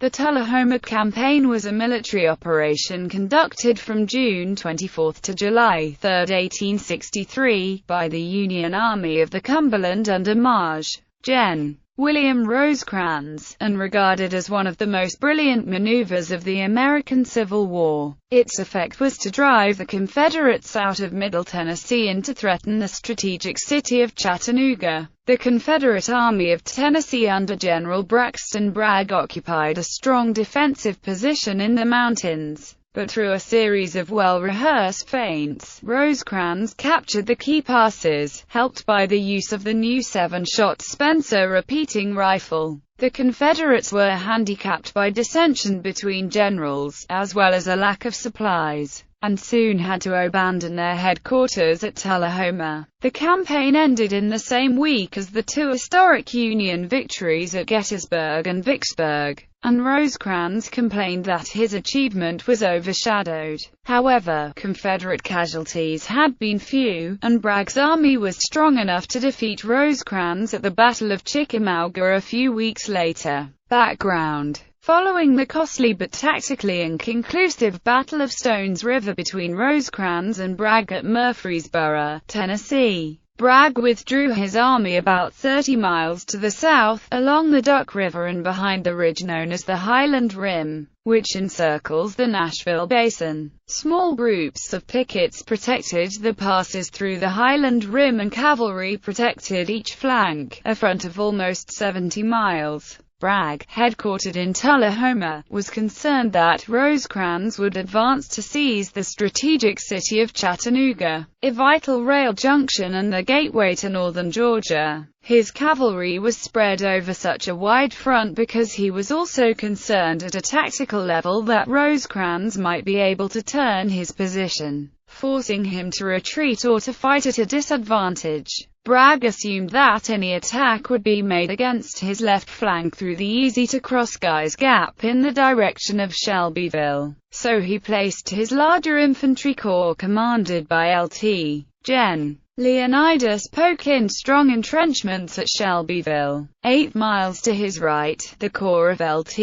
The Tullahoma Campaign was a military operation conducted from June 24 to July 3, 1863, by the Union Army of the Cumberland under Maj. Gen. William Rosecrans, and regarded as one of the most brilliant maneuvers of the American Civil War. Its effect was to drive the Confederates out of Middle Tennessee and to threaten the strategic city of Chattanooga. The Confederate Army of Tennessee under General Braxton Bragg occupied a strong defensive position in the mountains, but through a series of well-rehearsed feints, Rosecrans captured the key passes, helped by the use of the new 7-shot Spencer repeating rifle. The Confederates were handicapped by dissension between generals, as well as a lack of supplies, and soon had to abandon their headquarters at Tullahoma. The campaign ended in the same week as the two historic Union victories at Gettysburg and Vicksburg, and Rosecrans complained that his achievement was overshadowed. However, Confederate casualties had been few, and Bragg's army was strong enough to defeat Rosecrans at the Battle of Chickamauga a few weeks later. Background: following the costly but tactically inconclusive Battle of Stones River between Rosecrans and Bragg at Murfreesboro, Tennessee, Bragg withdrew his army about 30 miles to the south, along the Duck River and behind the ridge known as the Highland Rim, which encircles the Nashville Basin. Small groups of pickets protected the passes through the Highland Rim and cavalry protected each flank, a front of almost 70 miles. Bragg, headquartered in Tullahoma, was concerned that Rosecrans would advance to seize the strategic city of Chattanooga, a vital rail junction and the gateway to northern Georgia. His cavalry was spread over such a wide front because he was also concerned at a tactical level that Rosecrans might be able to turn his position, forcing him to retreat or to fight at a disadvantage. Bragg assumed that any attack would be made against his left flank through the easy-to-cross Guys Gap in the direction of Shelbyville, so he placed his larger infantry corps commanded by Lt. Gen. Leonidas Polk in strong entrenchments at Shelbyville. 8 miles to his right, the corps of Lt.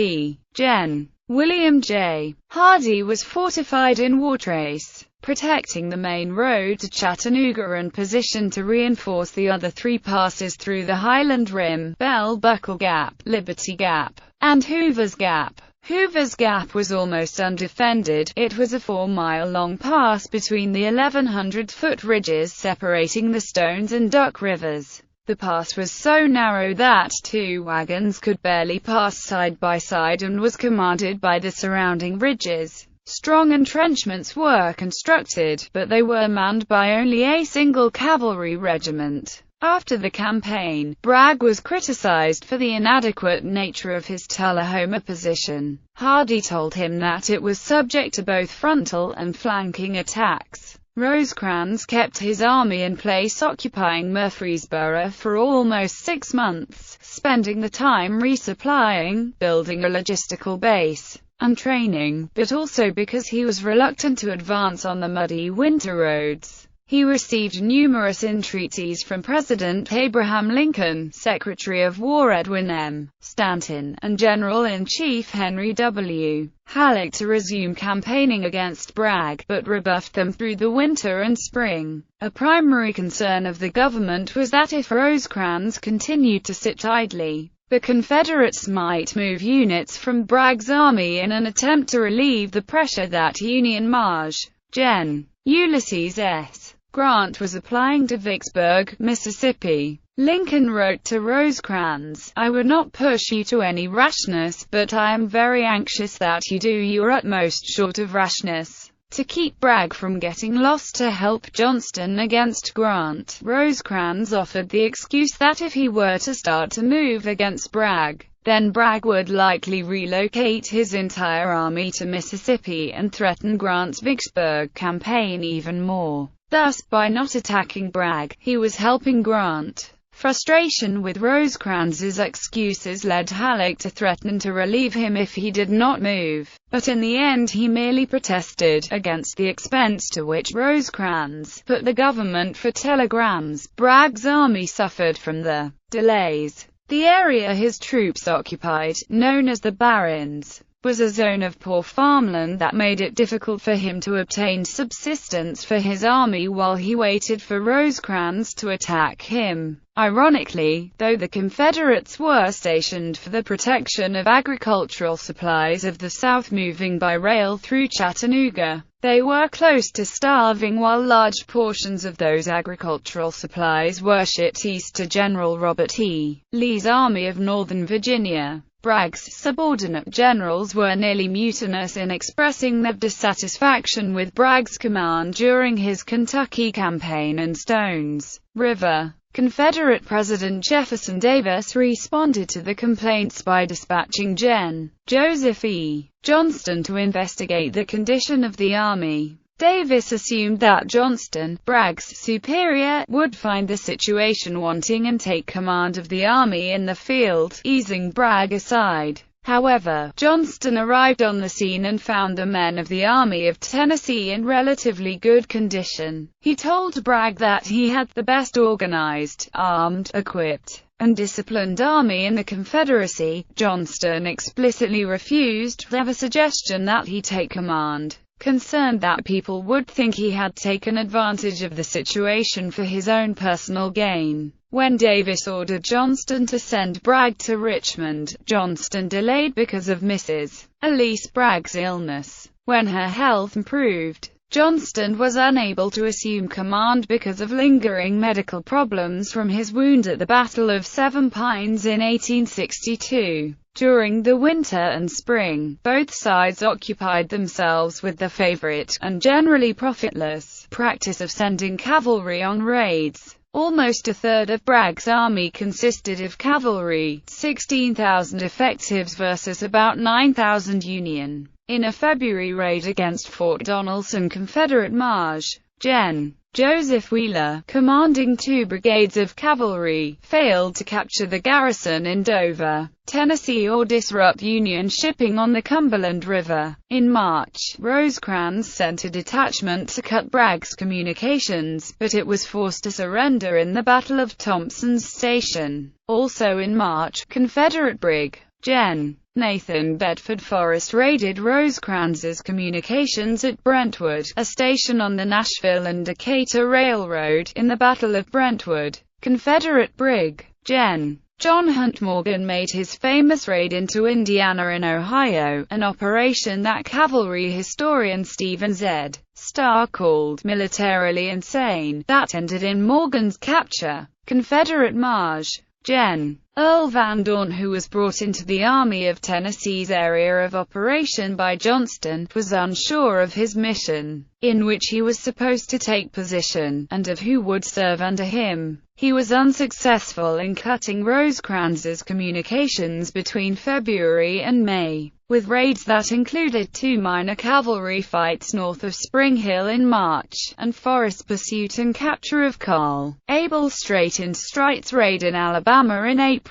Gen. William J. Hardee was fortified in Wartrace, protecting the main road to Chattanooga and positioned to reinforce the other 3 passes through the Highland Rim, Bell Buckle Gap, Liberty Gap, and Hoover's Gap. Hoover's Gap was almost undefended. It was a 4-mile-long pass between the 1,100-foot ridges separating the Stones and Duck Rivers. The pass was so narrow that 2 wagons could barely pass side by side and was commanded by the surrounding ridges. Strong entrenchments were constructed, but they were manned by only a single cavalry regiment. After the campaign, Bragg was criticized for the inadequate nature of his Tullahoma position. Hardee told him that it was subject to both frontal and flanking attacks. Rosecrans kept his army in place occupying Murfreesboro for almost 6 months, spending the time resupplying, building a logistical base, and training, but also because he was reluctant to advance on the muddy winter roads. He received numerous entreaties from President Abraham Lincoln, Secretary of War Edwin M. Stanton, and General-in-Chief Henry W. Halleck to resume campaigning against Bragg, but rebuffed them through the winter and spring. A primary concern of the government was that if Rosecrans continued to sit idly, the Confederates might move units from Bragg's army in an attempt to relieve the pressure that Union Maj. Gen. Ulysses S. Grant was applying to Vicksburg, Mississippi. Lincoln wrote to Rosecrans, "I would not push you to any rashness, but I am very anxious that you do your utmost short of rashness to keep Bragg from getting lost to help Johnston against Grant." Rosecrans offered the excuse that if he were to start to move against Bragg, then Bragg would likely relocate his entire army to Mississippi and threaten Grant's Vicksburg campaign even more. Thus, by not attacking Bragg, he was helping Grant. Frustration with Rosecrans's excuses led Halleck to threaten to relieve him if he did not move, but in the end he merely protested against the expense to which Rosecrans put the government for telegrams. Bragg's army suffered from the delays The area his troops occupied, known as the Barrens, was a zone of poor farmland that made it difficult for him to obtain subsistence for his army while he waited for Rosecrans to attack him. Ironically, though the Confederates were stationed for the protection of agricultural supplies of the South moving by rail through Chattanooga, they were close to starving while large portions of those agricultural supplies were shipped east to General Robert E. Lee's Army of Northern Virginia. Bragg's subordinate generals were nearly mutinous in expressing their dissatisfaction with Bragg's command during his Kentucky campaign and Stones River. Confederate President Jefferson Davis responded to the complaints by dispatching Gen. Joseph E. Johnston to investigate the condition of the army. Davis assumed that Johnston, Bragg's superior, would find the situation wanting and take command of the army in the field, easing Bragg aside. However, Johnston arrived on the scene and found the men of the Army of Tennessee in relatively good condition. He told Bragg that he had the best organized, armed, equipped, and disciplined army in the Confederacy. Johnston explicitly refused to have a suggestion that he take command, concerned that people would think he had taken advantage of the situation for his own personal gain. When Davis ordered Johnston to send Bragg to Richmond, Johnston delayed because of Mrs. Elise Bragg's illness. When her health improved, Johnston was unable to assume command because of lingering medical problems from his wound at the Battle of Seven Pines in 1862. During the winter and spring, both sides occupied themselves with the favorite, and generally profitless, practice of sending cavalry on raids. Almost a third of Bragg's army consisted of cavalry, 16,000 effectives versus about 9,000 Union. In a February raid against Fort Donelson, Confederate Maj. Gen. Joseph Wheeler, commanding 2 brigades of cavalry, failed to capture the garrison in Dover, Tennessee or disrupt Union shipping on the Cumberland River. In March, Rosecrans sent a detachment to cut Bragg's communications, but it was forced to surrender in the Battle of Thompson's Station. Also in March, Confederate Brig. Gen. Nathan Bedford Forrest raided Rosecrans's communications at Brentwood, a station on the Nashville and Decatur Railroad, in the Battle of Brentwood. Confederate Brig. Gen. John Hunt Morgan made his famous raid into Indiana and Ohio, an operation that cavalry historian Stephen Z. Starr called militarily insane, that ended in Morgan's capture. Confederate Maj. Gen. Earl Van Dorn, who was brought into the Army of Tennessee's area of operation by Johnston, was unsure of his mission, in which he was supposed to take position, and of who would serve under him. He was unsuccessful in cutting Rosecrans's communications between February and May, with raids that included 2 minor cavalry fights north of Spring Hill in March, and Forrest's pursuit and capture of Carl Abel Strait in Streight's raid in Alabama in April.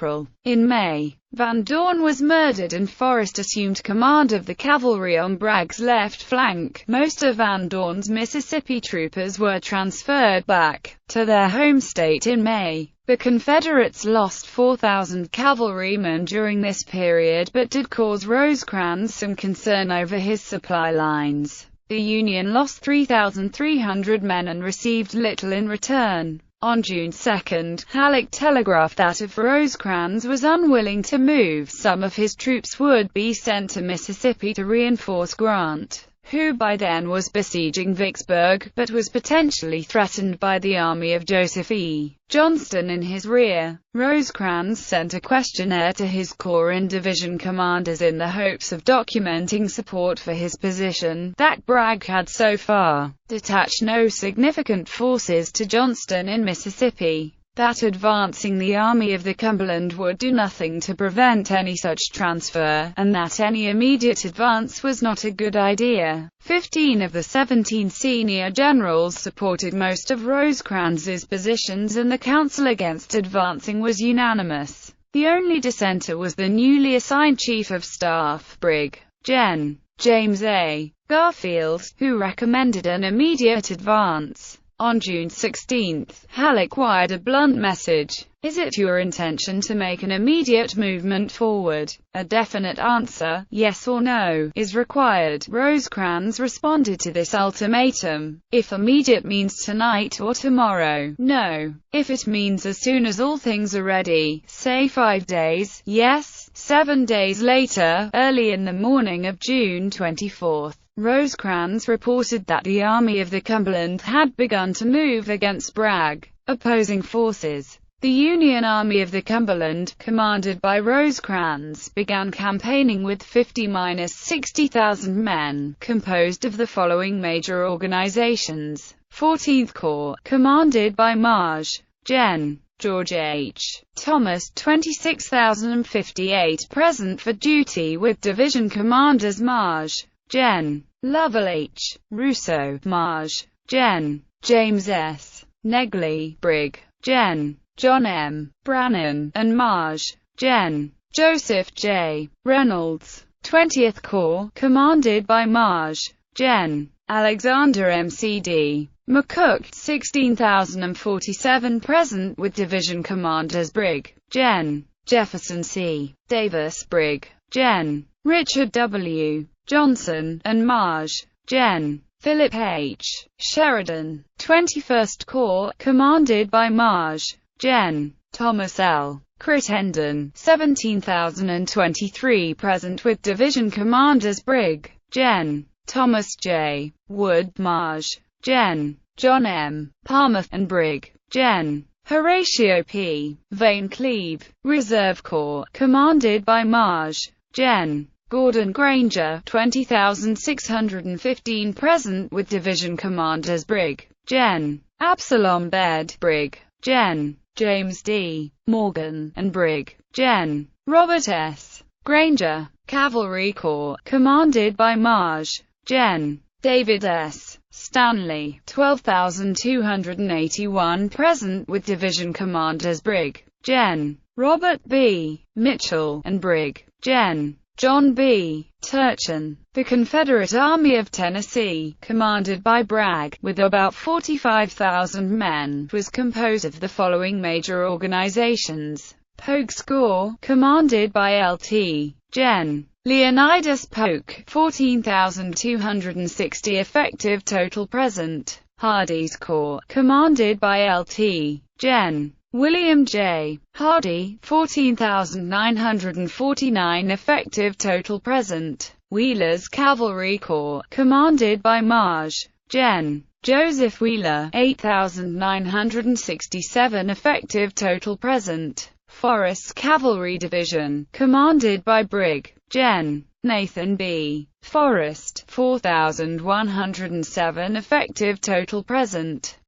In May, Van Dorn was murdered and Forrest assumed command of the cavalry on Bragg's left flank. Most of Van Dorn's Mississippi troopers were transferred back to their home state in May. The Confederates lost 4,000 cavalrymen during this period but did cause Rosecrans some concern over his supply lines. The Union lost 3,300 men and received little in return. On June 2, Halleck telegraphed that if Rosecrans was unwilling to move, some of his troops would be sent to Mississippi to reinforce Grant, who by then was besieging Vicksburg, but was potentially threatened by the army of Joseph E. Johnston in his rear. Rosecrans sent a questionnaire to his corps and division commanders in the hopes of documenting support for his position, that Bragg had so far detached no significant forces to Johnston in Mississippi, that advancing the Army of the Cumberland would do nothing to prevent any such transfer, and that any immediate advance was not a good idea. 15 of the 17 senior generals supported most of Rosecrans's positions and the council against advancing was unanimous. The only dissenter was the newly assigned Chief of Staff, Brig. Gen. James A. Garfield, who recommended an immediate advance. On June 16, Halleck wired a blunt message. Is it your intention to make an immediate movement forward? A definite answer, yes or no, is required. Rosecrans responded to this ultimatum. If immediate means tonight or tomorrow, no. If it means as soon as all things are ready, say 5 days, yes. 7 days later, early in the morning of June 24, Rosecrans reported that the Army of the Cumberland had begun to move against Bragg. Opposing forces. The Union Army of the Cumberland, commanded by Rosecrans, began campaigning with 50–60,000 men, composed of the following major organizations. 14th Corps, commanded by Maj. Gen. George H. Thomas, 26,058 present for duty with division commanders Maj. Gen. Lovell H. Russo, Maj. Gen. James S. Negley, Brig. Gen. John M. Brannan, and Maj. Gen. Joseph J. Reynolds. 20th Corps, commanded by Maj. Gen. Alexander M.C.D. McCook, 16,047 present with division commanders Brig. Gen. Jefferson C. Davis, Brig. Gen. Richard W. Johnson, and Maj. Gen. Philip H. Sheridan. 21st Corps, commanded by Maj. Gen. Thomas L. Crittenden, 17,023 present with division commanders Brig. Gen. Thomas J. Wood, Maj. Gen. John M. Palmer, and Brig. Gen. Horatio P. Vane Cleve. Reserve Corps, commanded by Maj. Gen. Gordon Granger, 20,615 present with division commanders Brig. Gen. Absalom Bed, Brig. Gen. James D. Morgan, and Brig. Gen. Robert S. Granger. Cavalry Corps, commanded by Maj. Gen. David S. Stanley, 12,281 present with division commanders Brig. Gen. Robert B. Mitchell, and Brig. Gen. John B. Turchin. The Confederate Army of Tennessee, commanded by Bragg, with about 45,000 men, was composed of the following major organizations. Polk's Corps, commanded by Lt. Gen. Leonidas Polk, 14,260 effective total present. Hardee's Corps, commanded by Lt. Gen. William J. Hardee, 14,949 effective total present. Wheeler's Cavalry Corps, commanded by Maj. Gen. Joseph Wheeler, 8,967 effective total present. Forrest's Cavalry Division, commanded by Brig. Gen. Nathan B. Forrest, 4,107 effective total present.